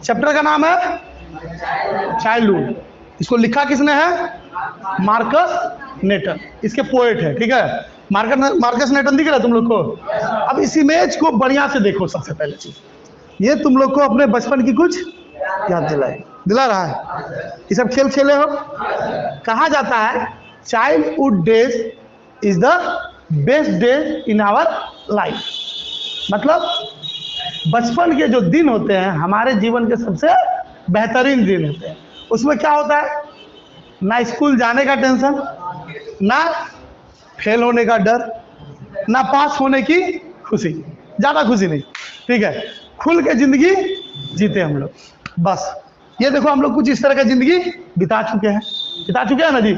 Chapter का नाम है चाइल्डहुड। इसको लिखा किसने है? मार्कस नेटन। इसके पोएट है, ठीक है। मार्कस नेटन दिख रहा है तुम लोग को? अब इस इमेज को बढ़िया से देखो। सबसे पहले चीज ये तुम लोग को अपने बचपन की कुछ याद दिला रहा है। ये सब खेल खेले हो। कहा जाता है childhood days is the best days in our life. मतलब बचपन के जो दिन होते हैं हमारे जीवन के सबसे बेहतरीन दिन होते हैं। उसमें क्या होता है? ना स्कूल जाने का टेंशन, ना फेल होने का डर, ना पास होने की खुशी। ज़्यादा खुशी नहीं, ठीक है। खुल के जिंदगी जीते हम लोग। बस ये देखो हम लोग कुछ इस तरह का जिंदगी बिता चुके हैं ना जी।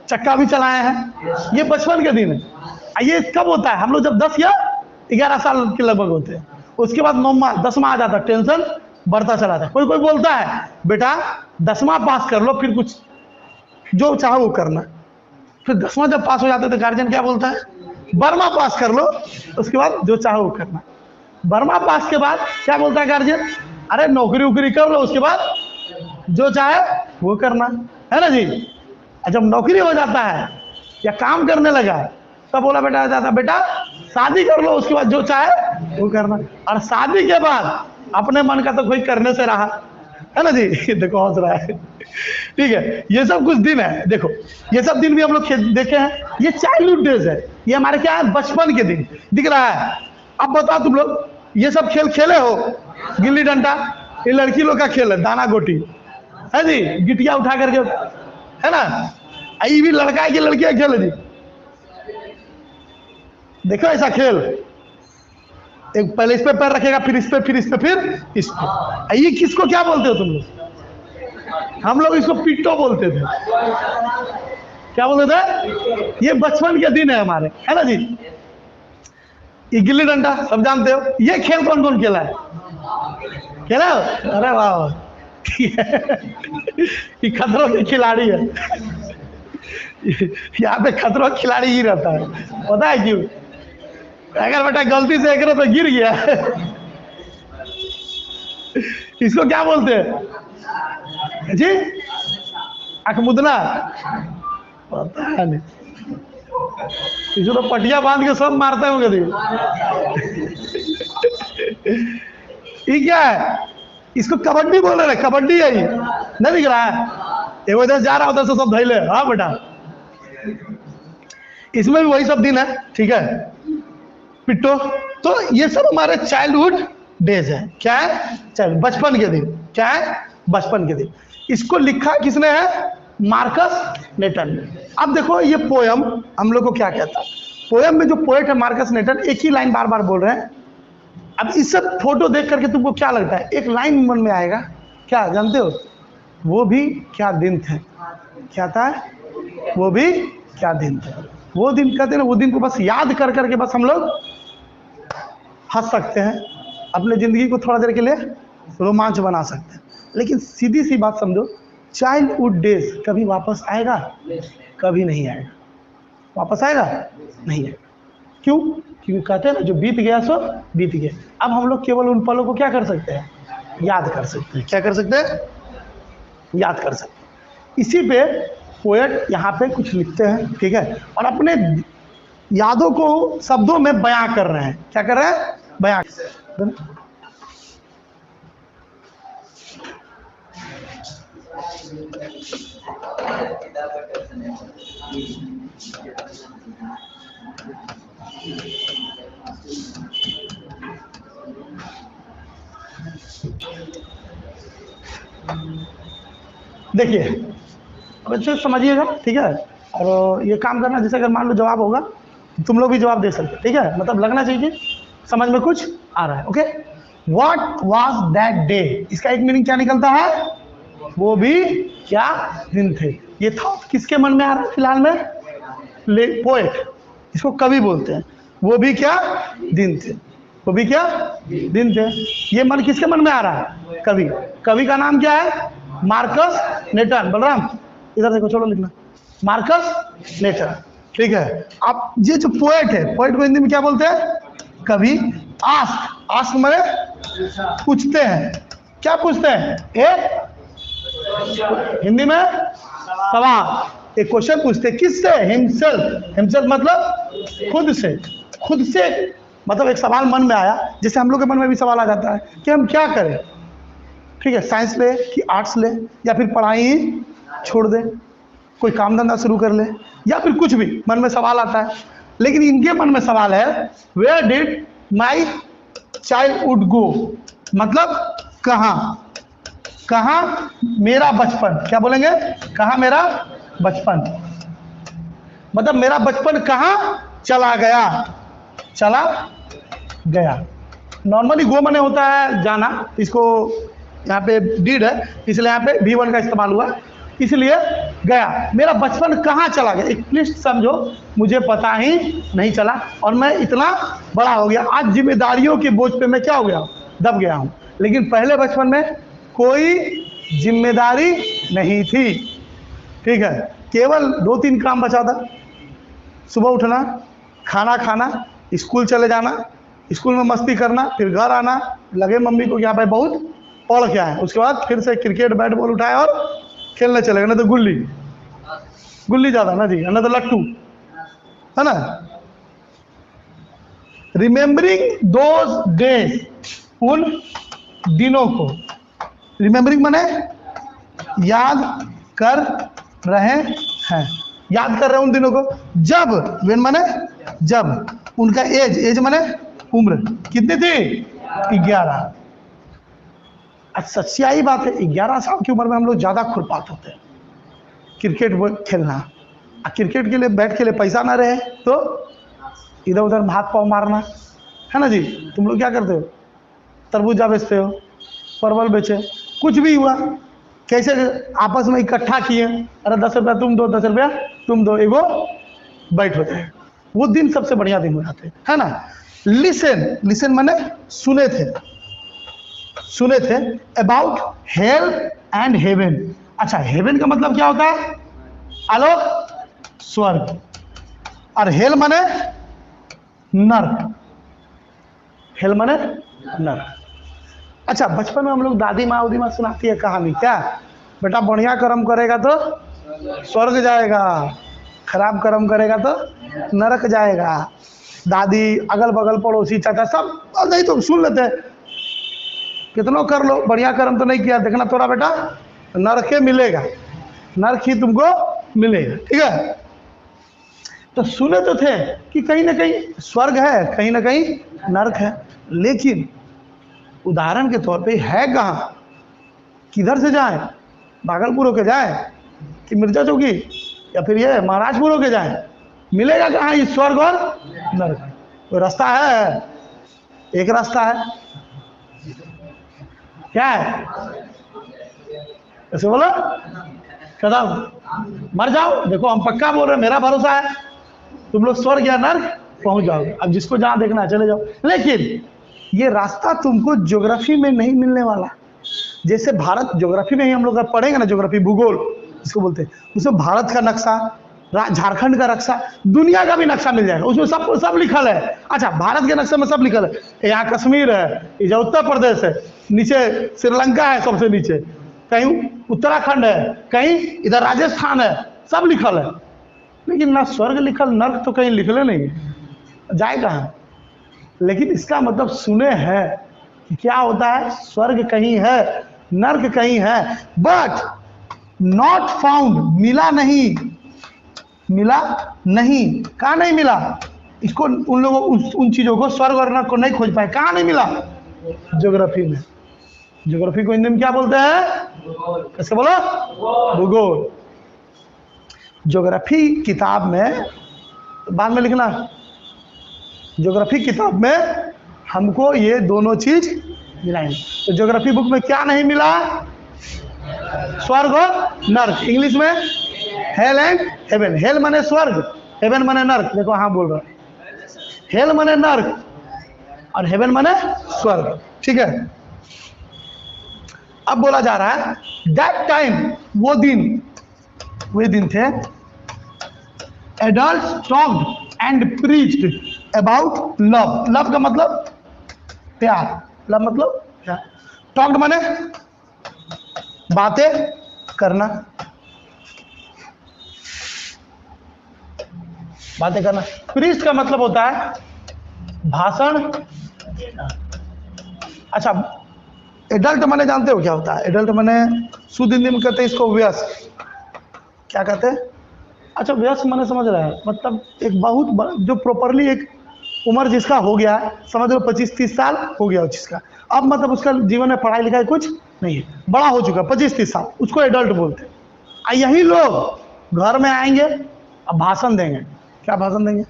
चक्का भी चलाए हैं। ये बचपन के दिन है। ये कब होता है? हम लोग जब 10 या 11 साल के लगभग होते हैं। उसके बाद 9वां 10वां आ जाता है, टेंशन बढ़ता चला जाता है। कोई बोलता है बेटा 10वां पास कर लो, फिर कुछ जो चाहो वो करना। फिर 10वां जब पास हो जाते तो गार्जियन क्या बोलता है? 12वां पास कर लो, उसके बाद जो चाहो वो करना। 12वां पास के बाद क्या बोलता है गार्जियन? अरे नौकरी वोकरी कर लो, उसके बाद जो चाहे वो करना, है ना जी। जब नौकरी हो जाता है या काम करने लगा है तब बोला बेटा शादी कर लो, उसके बाद जो चाहे वो करना। और शादी के बाद अपने मन का तो कोई करने से रहा, है ना जी। देखो हंस रहा है, ठीक है। ये सब कुछ दिन है। देखो ये सब दिन भी हम लोग देखे हैं। ये चाइल्डहुड डेज है। ये हमारे क्या है? बचपन के दिन दिख रहा है। अब बताओ तुम लोग ये सब खेल खेले हो? गिल्ली डंडा ये लड़की लोग का खेल है, दाना गोटी, है जी। गिटिया उठा करके, है ना। ये भी लड़का है कि लड़की का खेल है जी? देखो ऐसा खेल, एक पहले इस पे पैर रखेगा, फिर इस पे, फिर इस पे, फिर इस पे। ये किसको क्या बोलते हो तुम लोग? हम लोग इसको पिट्टो बोलते थे। क्या बोलते थे? ये बचपन के दिन है हमारे, है ना जी। ये गिल्ली डंडा सब जानते हो। ये खेल कौन कौन खेला है? खेला? अरे वाह, ये खतरों के खिलाड़ी है। यहाँ पे खतरों का खिलाड़ी ही रहता है। पता है क्यों? अगर बेटा गलती से एक तो गिर गया इसको क्या बोलते हैं जी? आंख मुदना? पता है नहीं। इसको तो पटिया बांध के सब मारते होंगे दी। ये क्या है? इसको कबड्डी बोल रहे हैं। कबड्डी है ये, नहीं दिख रहा है? ये उधर जा रहा होता सब धैले। हाँ बेटा इसमें भी वही सब दिन है, ठीक है। पिट्टो। तो ये सब हमारे चाइल्डहुड डेज है। क्या है? चल बचपन के दिन। क्या है? बचपन के दिन। इसको लिखा किसने है? मार्कस नेटन ने। अब देखो ये पोयम हम लोग को क्या कहता है? पोयम में जो पोएट है मार्कस नेटन एक ही लाइन बार बार बोल रहे हैं। अब इस सब फोटो देख करके तुमको क्या लगता है? एक लाइन मन में आएगा, क्या जानते हो? वो भी क्या दिन थे। क्या था? वो भी क्या दिन थे। वो दिन कहते हैं ना, वो दिन को बस याद कर करके बस हम लोग हंस सकते हैं, अपने ज़िंदगी को थोड़ा देर के लिए रोमांच बना सकते हैं। लेकिन सीधी सी बात समझो, चाइल्डहुड डेज कभी वापस आएगा? कभी नहीं आएगा। वापस आएगा? नहीं आएगा। क्यों? क्योंकि कहते हैं ना जो बीत गया सो बीत गया। अब हम लोग केवल उन पलों को क्या कर सकते हैं? याद कर सकते हैं। क्या कर सकते हैं? याद कर सकते हैं। इसी पे पोएट यहाँ पे कुछ लिखते हैं, ठीक है, और अपने यादों को शब्दों में बयां कर रहे हैं। क्या कर रहे हैं? बयां। देखिए अब अच्छे से समझिएगा, ठीक है। और ये काम करना, जैसे अगर मान लो जवाब होगा तो तुम लोग भी जवाब दे सकते, ठीक है। मतलब लगना चाहिए समझ में कुछ आ रहा है। Okay, what was that day? इसका एक मीनिंग क्या निकलता है? वो भी क्या दिन थे। ये था किसके मन में आ रहा है फिलहाल में? पोएट, इसको कवि बोलते हैं। वो भी क्या दिन थे। वो भी क्या दिन थे। ये मन किसके मन में आ रहा है? कवि। कवि का नाम क्या है? मार्कस नेटन। बलराम इधर देखो, छोड़ो लिखना। मार्कस नेटन, ठीक है। अब ये जो पोएट है, पोएट को हिंदी में क्या बोलते हैं? कवि। आस्क, आस्क माने पूछते हैं, क्या पूछते हैं? एक हिंदी में सवाल, एक क्वेश्चन पूछते हैं। किससे? हिमसेल्फ। हिमसेल्फ मतलब खुद से। खुद से मतलब एक सवाल मन में आया, जैसे हम लोग के मन में भी सवाल आ जाता है कि हम क्या करें, ठीक है, साइंस ले कि आर्ट्स ले, या फिर पढ़ाई ही छोड़ दे, कोई काम धंधा शुरू कर ले, या फिर कुछ भी मन में सवाल आता है। लेकिन इनके मन में सवाल है, where did my childhood go, मतलब कहाँ मेरा बचपन, क्या बोलेंगे? कहाँ मेरा बचपन, मतलब मेरा बचपन कहाँ चला गया। नॉर्मली गो मने होता है जाना, इसको यहाँ पे डिड है इसलिए यहाँ पे V1 का इस्तेमाल हुआ, इसलिए गया। मेरा बचपन कहाँ चला गया, एक लिस्ट समझो, मुझे पता ही नहीं चला और मैं इतना बड़ा हो गया। आज जिम्मेदारियों के बोझ पे मैं क्या हो गया, दब गया हूँ। लेकिन पहले बचपन में कोई जिम्मेदारी नहीं थी, ठीक है, केवल 2-3 काम बचा था, सुबह उठना, खाना खाना, स्कूल चले जाना, स्कूल में मस्ती करना, फिर घर आना, लगे मम्मी को यहाँ पे बहुत पढ़ के आए, उसके बाद फिर से क्रिकेट बैट बॉल उठाए और खेलने चले गए, ना तो गुल्ली ज़्यादा ना जी, ना तो लट्टू, है ना। रिमेम्बरिंग दोज डेज, उन दिनों को, रिमेम्बरिंग माने याद कर रहे हैं, याद कर रहे हैं उन दिनों को, जब, वेन माने जब, उनका एज माने उम्र कितनी थी? 11। सच्चाई बात है, 11 साल की उम्र में हम लोग ज़्यादा खुरपात होते हैं। क्रिकेट खेलना, क्रिकेट के लिए, बैट के लिए पैसा ना रहे तो इधर उधर हाथ पाँव मारना, है ना जी। तुम लोग क्या करते हो? तरबूजा बेचते हो, परवल बेचे, कुछ भी हुआ, कैसे आपस में इकट्ठा किए, अरे 10 रुपया तुम दो, 10 रुपया तुम दो, एगो बैठ होते हैं। वो दिन सबसे बढ़िया दिन हो जाते हैं, है ना। लिसन माने सुने थे अबाउट हेल एंड हेवन। अच्छा, हेवन का मतलब क्या होता है? आलोक, स्वर्ग, और हेल माने नर्क, हेल माने नर्क। अच्छा, बचपन में हम लोग दादी माँ सुनाती है कहानी, क्या बेटा बढ़िया कर्म करेगा तो स्वर्ग जाएगा, खराब कर्म करेगा तो नरक जाएगा। दादी, अगल बगल पड़ोसी, चाचा सब नहीं तो सुन लेते, कितनों कर लो, बढ़िया कर्म तो नहीं किया, देखना थोड़ा बेटा नरक मिलेगा, नरक ही तुमको मिलेगा, ठीक है। तो सुने तो थे कि कहीं ना कहीं स्वर्ग है, कहीं ना कहीं नरक है, लेकिन उदाहरण के तौर पे है कहाँ, किधर से जाए, भागलपुर होके जाए कि मिर्जा चौकी, या फिर ये महाराजपुर होके जाए, मिलेगा कहाँ ये स्वर्ग और नरक? कोई रास्ता है? एक रास्ता है, क्या है? ऐसे बोलो, कदम मर जाओ, देखो हम पक्का बोल रहे हैं, मेरा भरोसा है, तुम लोग स्वर्ग या नर्क पहुंच जाओगे। अब जिसको जहां देखना है चले जाओ, लेकिन ये रास्ता तुमको ज्योग्राफी में नहीं मिलने वाला। जैसे भारत, ज्योग्राफी में ही हम लोग पढ़ेंगे ना, ज्योग्राफी भूगोल इसको बोलते हैं, उसमें भारत का नक्शा, झारखंड का नक्शा, दुनिया का भी नक्शा मिल जाएगा, उसमें सब लिखल है। अच्छा, भारत के नक्शे में सब लिखल है, यहाँ कश्मीर है, इधर उत्तर प्रदेश है, नीचे श्रीलंका है, सबसे नीचे कहीं उत्तराखंड है, कहीं इधर राजस्थान है, सब लिखल है। लेकिन ना स्वर्ग लिखल, नर्क तो कहीं लिखले नहीं, जाए कहाँ? लेकिन इसका मतलब सुने हैं कि क्या होता है, स्वर्ग कहीं है, नर्क कहीं है, बट नॉट फाउंड, मिला नहीं। कहाँ नहीं मिला इसको? उन लोगों, उन चीजों को, स्वर्ग और नर्क को नहीं खोज पाए। कहाँ नहीं मिला? ज्योग्राफी में। ज्योग्राफी को हिंदी में क्या बोलते हैं? कैसे बोलो? भूगोल। ज्योग्राफी किताब में, बाद में लिखना, ज्योग्राफी किताब में हमको ये दोनों चीज मिलाएंगे। तो ज्योग्राफी बुक में क्या नहीं मिला? स्वर्ग और नर्क। इंग्लिश में हेल एंड हेवन। हेल माने स्वर्ग, हेवन माने नर्क। देखो हाँ बोल रहा है, हेल माने नर्क और हेवन माने स्वर्ग, ठीक है। अब बोला जा रहा है दैट टाइम, वो दिन थे, adults talked and preached about love. Love का मतलब प्यार, लव मतलब प्यार। टॉक्ड माने बातें करना, बातें करना। प्रीस्ट का मतलब होता है भाषण देना। अच्छा, एडल्ट माने जानते हो क्या होता है? एडल्ट माने शुद्ध हिंदी में कहते हैं इसको वयस्क। क्या कहते हैं? अच्छा, वयस्क माने समझ रहे हैं, मतलब एक बहुत जो प्रॉपरली एक उम्र जिसका हो गया है, समझ लो 25-30 साल हो गया जिसका, अब मतलब उसका जीवन में पढ़ाई लिखाई कुछ नहीं है, बड़ा हो चुका 25-30 साल, उसको एडल्ट बोलते हैं। यही लोग घर में आएंगे, अब भाषण देंगे। क्या भाषण देंगे?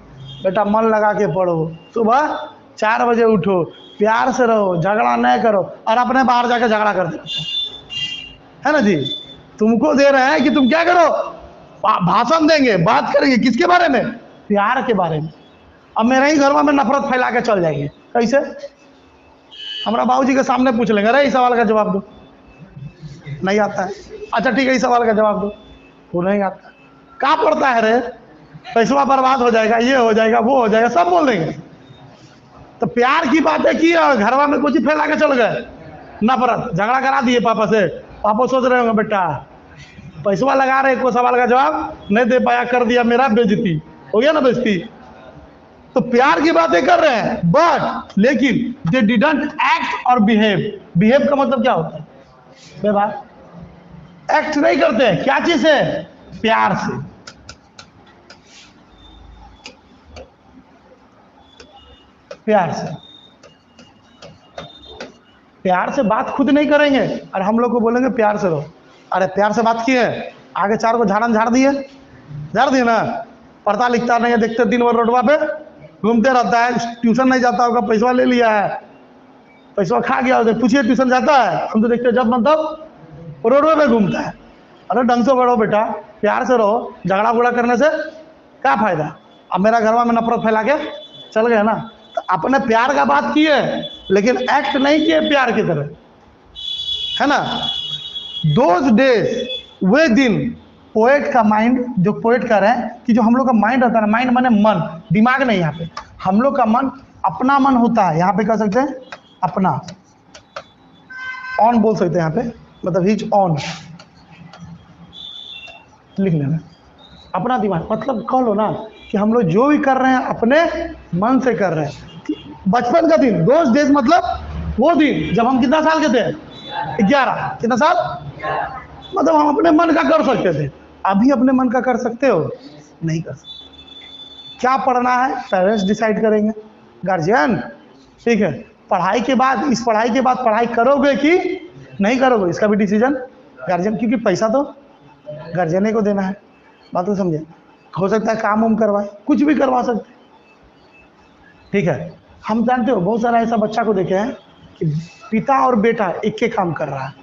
बेटा मन लगा के पढ़ो, सुबह 4 बजे उठो, प्यार से रहो, झगड़ा नहीं करो, और अपने बाहर जाकर झगड़ा कर देते है ना जी। तुमको दे रहे हैं कि तुम क्या करो, भाषण देंगे, बात करेंगे, किसके बारे में? प्यार के बारे में। अब मेरे ही घर में नफरत फैला के चल जाएंगे, कैसे? हमारा बाबूजी के सामने पूछ लेंगे, अरे इस सवाल का जवाब दो, नहीं आता है। अच्छा ठीक है, इस सवाल का जवाब दो, वो नहीं आता। क्या पड़ता है रे, पैसा बर्बाद हो जाएगा, ये हो जाएगा, वो हो जाएगा, सब बोल देंगे। तो प्यार की बातें की और घरवा में कुछ फैला के चल गए, नफरत, झगड़ा करा दिए पापा से। पापा सोच रहे होंगे बेटा पैसा लगा रहे, कोई सवाल का जवाब नहीं दे पाया, कर दिया मेरा बेइज्जती, हो गया ना बेइज्जती। तो प्यार की बातें कर रहे हैं, बट लेकिन दे डिडंट एक्ट और बिहेव। बिहेव का मतलब क्या होता है? व्यवहार। एक्ट नहीं करते हैं, क्या चीज है? प्यार से। प्यार से, प्यार से बात खुद नहीं करेंगे और हम लोग को बोलेंगे प्यार से रहो। अरे प्यार से बात की है, आगे 4 को झाड़न झाड़ दिए, झाड़ दिए ना, पढ़ता लिखता नहीं है, देखते दिन भर रोडवा पे घूमते रहता है, ट्यूशन नहीं जाता होगा, पैसा ले लिया है, पैसा खा गया होगा, पूछिए ट्यूशन जाता है? हम तो देखते जब मन तब रोडवे पे घूमता है। अरे ढंग से बढ़ो बेटा, प्यार से रहो, झगड़ा उगड़ा करने से क्या फायदा? अब मेरा घर में नफरत फैला के चल गया ना। तो अपने प्यार का बात की है लेकिन एक्ट नहीं किए प्यार की तरह, है ना। दोज डेज, वे दिन, पोएट का माइंड, जो पोएट कह रहे हैं कि जो हम लोग का माइंड रहता है ना, माइंड माने मन, दिमाग नहीं, यहाँ पे हम लोग का मन अपना मन होता है, यहाँ पे कह सकते हैं अपना, ऑन बोल सकते हैं यहाँ पे, मतलब हिज ऑन लिख लेना, अपना दिमाग, मतलब कह लो ना कि हम लोग जो भी कर रहे हैं अपने मन से कर रहे हैं। बचपन का दिन, दोज डेज मतलब वो दिन जब हम कितना साल के थे? 11। कितना साल? मतलब हम अपने मन का कर सकते थे। अभी अपने मन का कर सकते हो? नहीं कर सकते। क्या पढ़ना है पेरेंट्स डिसाइड करेंगे, गार्जियन, ठीक है। पढ़ाई के बाद, इस पढ़ाई के बाद पढ़ाई करोगे कि नहीं करोगे, इसका भी डिसीजन गार्जियन, क्योंकि पैसा तो गार्जियन को देना है। बात तो समझे। हो सकता है काम उम करवाए, कुछ भी करवा सकते, ठीक है। हम जानते हो बहुत सारा ऐसा बच्चा को देखे हैं कि पिता और बेटा एक के काम कर रहा है,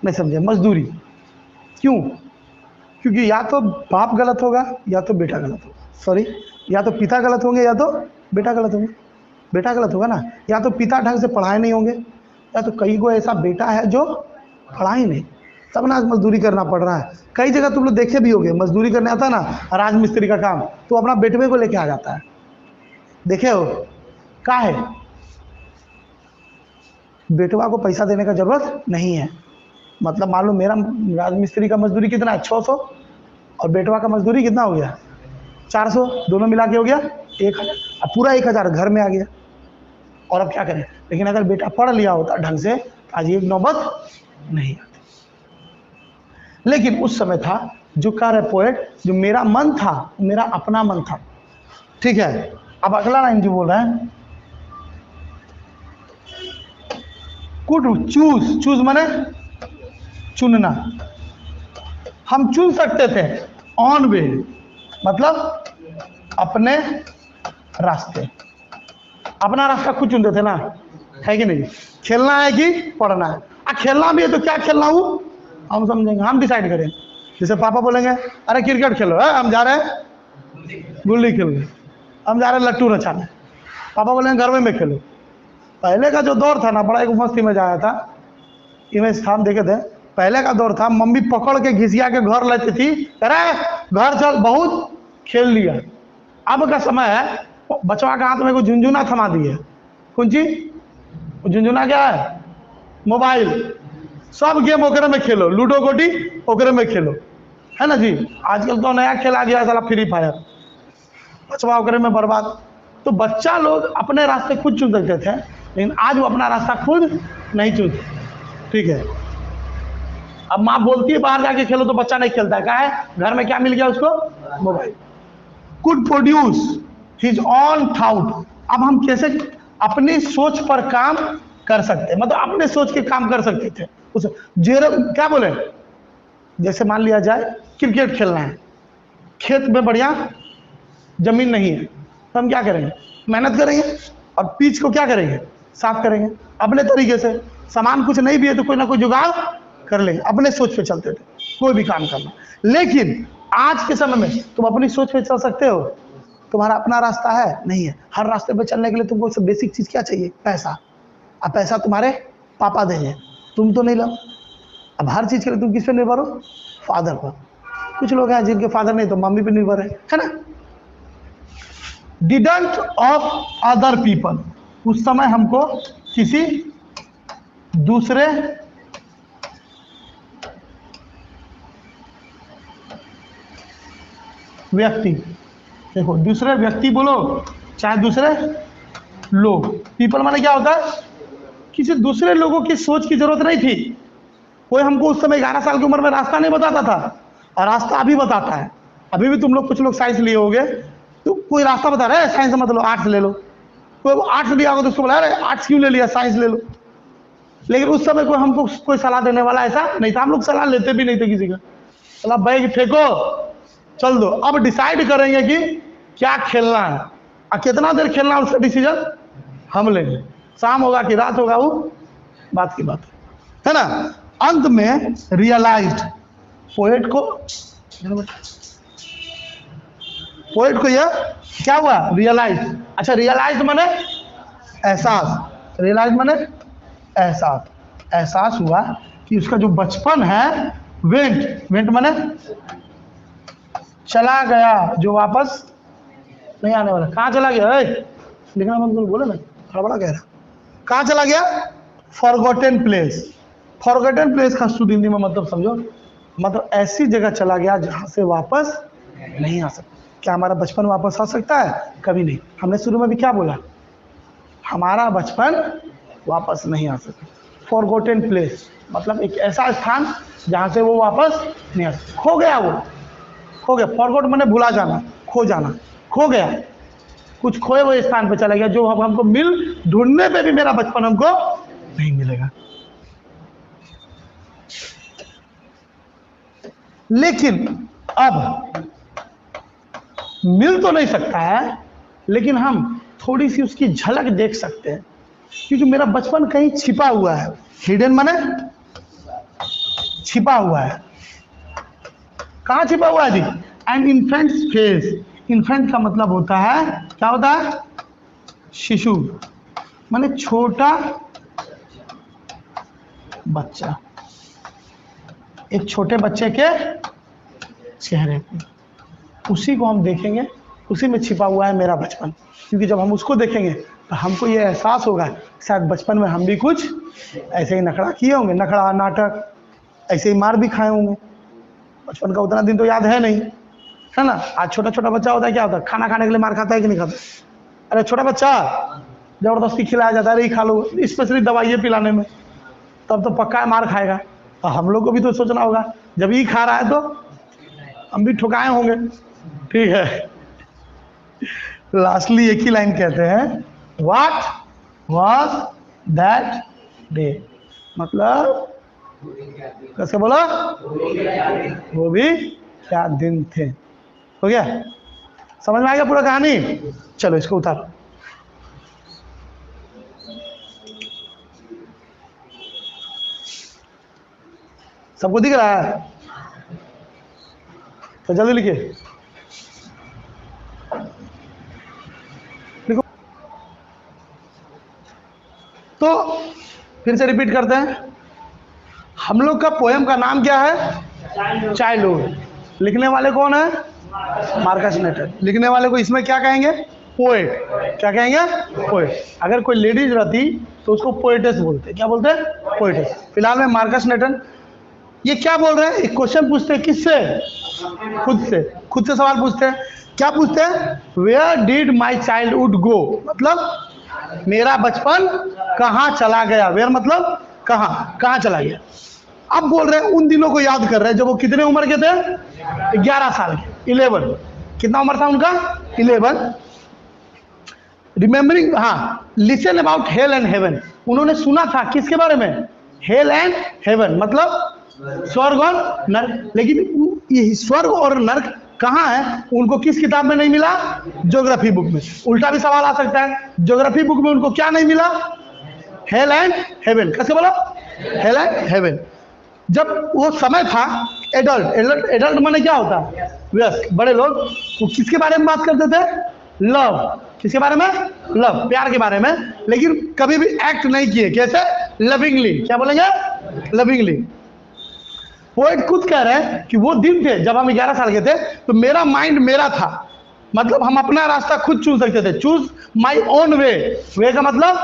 नहीं समझे, मजदूरी। क्यों? क्योंकि या तो बाप गलत होगा या तो बेटा गलत होगा, सॉरी, या तो पिता गलत होंगे या तो बेटा गलत होंगे। बेटा गलत होगा ना, या तो पिता ढंग से पढ़ाए नहीं होंगे, या तो कई को ऐसा बेटा है जो पढ़ाई नहीं, तब ना मजदूरी करना पड़ रहा है। कई जगह तुम लोग देखे भी होंगे, मजदूरी करने आता ना राजमिस्त्री का काम, तो अपना बेटवे को लेके आ जाता है, देखे हो? क्या है? बेटवा को पैसा देने का जरूरत नहीं है। मतलब मान लो मेरा राजमिस्त्री का मजदूरी कितना है? 600, और बेटवा का मजदूरी कितना हो गया? 400, दोनों मिला के हो गया 1000। अब पूरा 1000 घर में आ गया। और अब क्या करें? लेकिन अगर बेटा पढ़ लिया होता ढंग से तो आज ये नौबत नहीं आती। लेकिन उस समय था जो कह रहे पोएट, जो मेरा मन था, मेरा अपना मन था, ठीक है। अब अगला लाइन जो बोल रहे हैं, कुड चूज, चूज माने चुनना, हम चुन सकते थे, ऑन वे मतलब अपने रास्ते, अपना रास्ता खुद चुनते थे ना, है कि नहीं? खेलना है कि पढ़ना है? खेलना भी है तो क्या खेलना हो हम समझेंगे, हम डिसाइड करें। जैसे पापा बोलेंगे अरे क्रिकेट खेलो है, हम जा रहे हैं गुल्ली खेलने, हम जा रहे हैं लट्टू नचाने, पापा बोलेंगे घर में खेलो। पहले का जो दौर था ना, बड़ा एक मस्ती में जाया था, इमेज स्थान देखे थे। पहले का दौर था, मम्मी पकड़ के घिसिया के घर लेती थी, अरे घर चल, बहुत खेल लिया। अब का समय है बचवा के हाथ में को झुंझुना थमा दिए। कौन चीज? झुंझुना क्या है? मोबाइल, सब गेम ओकरे में खेलो, लूडो गोटी ओकरे में खेलो, है ना जी। आजकल तो नया खेल आ गया साला फ्री फायर, बचवा ओकरे में बर्बाद। तो बच्चा लोग अपने रास्ते खुद चुन सकते थे, लेकिन आज वो अपना रास्ता खुद नहीं चुनते, ठीक है। अब माँ बोलती है बाहर जाके खेलो तो बच्चा नहीं खेलता है, क्या है, घर में क्या मिल गया उसको, mobile. Could produce his on thought, अब हम कैसे अपनी सोच पर काम कर सकते हैं, मतलब अपने सोच के काम कर सकते थे उस क्या बोले, जैसे मान लिया जाए क्रिकेट खेलना है, खेत में बढ़िया जमीन नहीं है, तो हम क्या करेंगे, मेहनत करेंगे और पिच को क्या करेंगे, साफ करेंगे अपने तरीके से। सामान कुछ नहीं भी है तो कोई ना कोई जुगाड़ कर लेंगे, अपने सोच पे चलते थे कोई भी काम करना। लेकिन आज के समय में तुम अपनी सोच पे चल सकते हो, तुम्हारा अपना रास्ता है नहीं है। हर रास्ते पे चलने के लिए तुमको सब बेसिक चीज क्या चाहिए, पैसा। अब पैसा तुम्हारे पापा देंगे, तुम तो नहीं लो। अब हर चीज के लिए तुम किस पे निर्भर हो, फादर पर। कुछ लोग हैं जिनके फादर नहीं तो मम्मी पे निर्भर है ना। डिडंट ऑफ अदर पीपल, उस समय हमको किसी दूसरे व्यक्ति, देखो दूसरे व्यक्ति बोलो चाहे दूसरे लोग, पीपल माने क्या होता है, किसी दूसरे लोगों की सोच की जरूरत नहीं थी। कोई हमको उस समय 11 साल की उम्र में रास्ता नहीं बताता था, और रास्ता अभी बताता है। अभी भी तुम लोग कुछ लोग साइंस लिए होगे तो कोई रास्ता बता रहा है, साइंस मत लो आर्ट्स ले लो। कोई आर्ट्स लिया होगा तो उसको बोला अरे आर्ट्स क्यों ले लिया, साइंस ले लो। लेकिन उस समय कोई हमको कोई सलाह देने वाला ऐसा नहीं था, हम लोग सलाह लेते भी नहीं थे किसी का। सलाह बैग फेंको चल दो, अब डिसाइड करेंगे कि क्या खेलना है और कितना देर खेलना है, उसका डिसीजन हम लेंगे। शाम होगा कि रात होगा वो बात की बात है ना। अंत में रियलाइज्ड, पोएट को यह क्या हुआ, रियलाइज। अच्छा रियलाइज माने एहसास, रियलाइज माने एहसास, एहसास हुआ कि उसका जो बचपन है वेंट माने चला गया, जो वापस नहीं आने वाला। कहाँ चला गया है, लिखना मत बोले ना, थोड़ा बड़ा कह रहा, कहाँ चला गया, फॉरगॉटन प्लेस। फॉरगॉटन प्लेस का शुद्ध हिंदी में मतलब समझो, मतलब ऐसी जगह चला गया जहाँ से वापस नहीं आ सकता। क्या हमारा बचपन वापस आ सकता है, कभी नहीं। हमने शुरू में भी क्या बोला, हमारा बचपन वापस नहीं आ सकता। फॉरगॉटन प्लेस मतलब एक ऐसा स्थान जहाँ से वो वापस नहीं आ सकता, खो गया, वो खो गया। फॉरगॉट माने भुला जाना, खो जाना, खो गया, कुछ खोए हुए स्थान पे चला गया, जो अब हमको ढूंढने पे भी मेरा बचपन हमको नहीं मिलेगा। लेकिन अब मिल तो नहीं सकता है, लेकिन हम थोड़ी सी उसकी झलक देख सकते हैं, क्योंकि मेरा बचपन कहीं छिपा हुआ है। हिडन माने छिपा हुआ है, कहाँ छिपा हुआ है जी, एंड इन्फेंट फेस। इन्फेंट का मतलब होता है, क्या होता है, शिशु माने छोटा बच्चा। एक छोटे बच्चे के चेहरे पे, उसी को हम देखेंगे, उसी में छिपा हुआ है मेरा बचपन। क्योंकि जब हम उसको देखेंगे तो हमको ये एहसास होगा शायद बचपन में हम भी कुछ ऐसे ही नखड़ा किए होंगे, नखड़ा नाटक, ऐसे ही मार भी खाए होंगे। बचपन का उतना दिन तो याद है नहीं, है ना। आज छोटा छोटा बच्चा होता है, क्या होता है, खाना खाने के लिए मार खाता है कि नहीं खाता। अरे छोटा बच्चा जबरदस्ती खिलाया जाता है, अरे खा लो, स्पेशली दवाइयाँ पिलाने में, तब तो पक्का मार खाएगा। और हम लोग को भी तो सोचना होगा, जब ये खा रहा है तो हम भी ठुकाए होंगे, ठीक है। लास्टली एक ही लाइन कहते हैं, व्हाट वाज दैट डे, मतलब कैसे बोला, वो भी क्या दिन थे। हो गया, समझ में आ गया पूरा कहानी। चलो इसको उतारो, सबको दिख रहा है तो जल्दी लिखिए, लिखो। तो फिर से रिपीट करते हैं, हम लोग का पोएम का नाम क्या है, चाइल्डहुड। लिखने वाले कौन है, मार्कस नेटर। लिखने वाले को इसमें क्या कहेंगे, पोएट। क्या कहेंगे, पोएट। अगर कोई लेडीज रहती तो उसको पोएटस बोलते हैं। क्या बोलते हैं? पोएटस। फिलहाल में मार्कस नेटन ये क्या बोल रहे हैं? एक क्वेश्चन पूछते हैं, किससे? खुद से। खुद से सवाल पूछते हैं। क्या पूछते हैं? Where did my childhood go, मतलब मेरा बचपन कहाँ चला गया। वेयर मतलब कहाँ चला गया। अब बोल रहे हैं उन दिनों को याद कर रहे हैं जब वो कितने उम्र के थे? 11 साल के, 11। कितना उम्र था उनका? 11। रिमेम्बरिंग, हाँ, listen about hello and heaven. उन्होंने सुना था किसके बारे में? हेल एंड हेवन, मतलब स्वर्ग और नर्क। लेकिन ये स्वर्ग और नर्क कहाँ है उनको किस किताब में नहीं मिला? ज्योग्राफी बुक में। उल्टा भी सवाल आ सकता है, ज्योग्राफी बुक में उनको क्या नहीं मिला? Hello and heaven. कैसे बोला? Hello and heaven. जब वो समय था, एडल्ट माने क्या होता है? वयस्क, बड़े लोग। वो किसके बारे में बात करते थे? लव। किसके बारे में? लव, प्यार के बारे में। लेकिन कभी भी एक्ट नहीं किए। कैसे? लविंगली। क्या बोलेंगे? लविंगली। पोएट खुद कह रहे हैं कि वो दिन थे जब हम 11 साल के थे, तो मेरा माइंड मेरा था, मतलब हम अपना रास्ता खुद चुन सकते थे। Choose my own way. वे का मतलब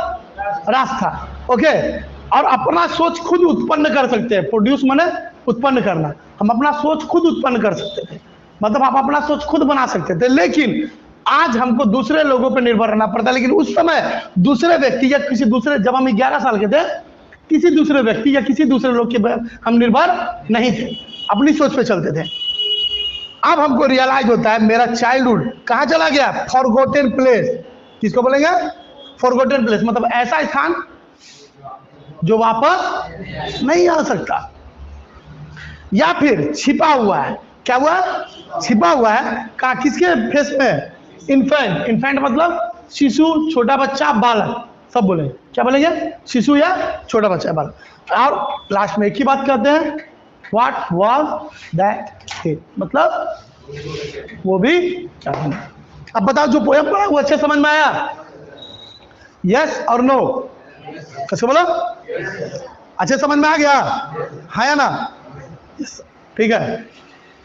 रास्ता, ओके। और अपना सोच खुद उत्पन्न कर सकते हैं। प्रोड्यूस माने उत्पन्न करना। हम अपना सोच खुद उत्पन्न कर सकते थे, मतलब हम अपना सोच खुद बना सकते थे। लेकिन आज हमको दूसरे लोगों पर निर्भर रहना पड़ता है। लेकिन उस समय दूसरे व्यक्ति या किसी दूसरे, जब हम 11 साल के थे, किसी दूसरे व्यक्ति या किसी दूसरे लोग के हम निर्भर नहीं थे, अपनी सोच पे चलते थे। अब हमको रियलाइज होता है मेरा चाइल्डहुड कहाँ चला गया? Forgotten place. किसको बोलेंगे? फॉरगॉटन प्लेस, मतलब ऐसा स्थान जो वापस नहीं आ सकता, या फिर छिपा हुआ है। क्या हुआ? छिपा हुआ है। कहा? किसके फेस में? इन्फेंट। इन्फेंट मतलब शिशु, छोटा बच्चा, बालक, सब बोलेंगे। क्या बोलेंगे? शिशु या छोटा बच्चा, बालक। और लास्ट में एक ही बात कहते हैं, व्हाट वाज दैट, मतलब वो भी क्या था। अब बताओ, जो पोएम पढ़ा वो अच्छे समझ में आया? यस और नो? कैसे बोलो? अच्छे समझ में आ गया? हाँ या ना? ठीक है।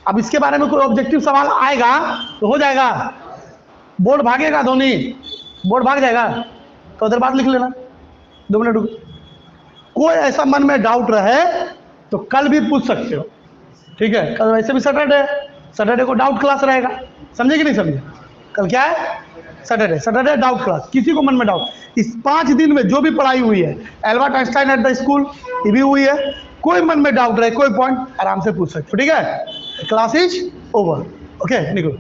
अब इसके बारे में कोई ऑब्जेक्टिव सवाल आएगा तो हो जाएगा। बोर्ड भागेगा धोनी, बोर्ड भाग जाएगा तो उधर बात लिख लेना। 2 मिनट रुको। कोई ऐसा मन में डाउट रहे तो कल भी पूछ सकते हो, ठीक है। कल वैसे भी सैटरडे को डाउट क्लास रहेगा, समझे कि नहीं समझे? कल क्या है? Saturday doubt class. किसी को मन में डाउट, इस 5 दिन में जो भी पढ़ाई हुई है Albert Einstein at the school, ये भी हुई है, कोई मन में डाउट रहे, कोई पॉइंट आराम से पूछ सकते हो, ठीक है। क्लास इज ओवर, ओके, निकलो।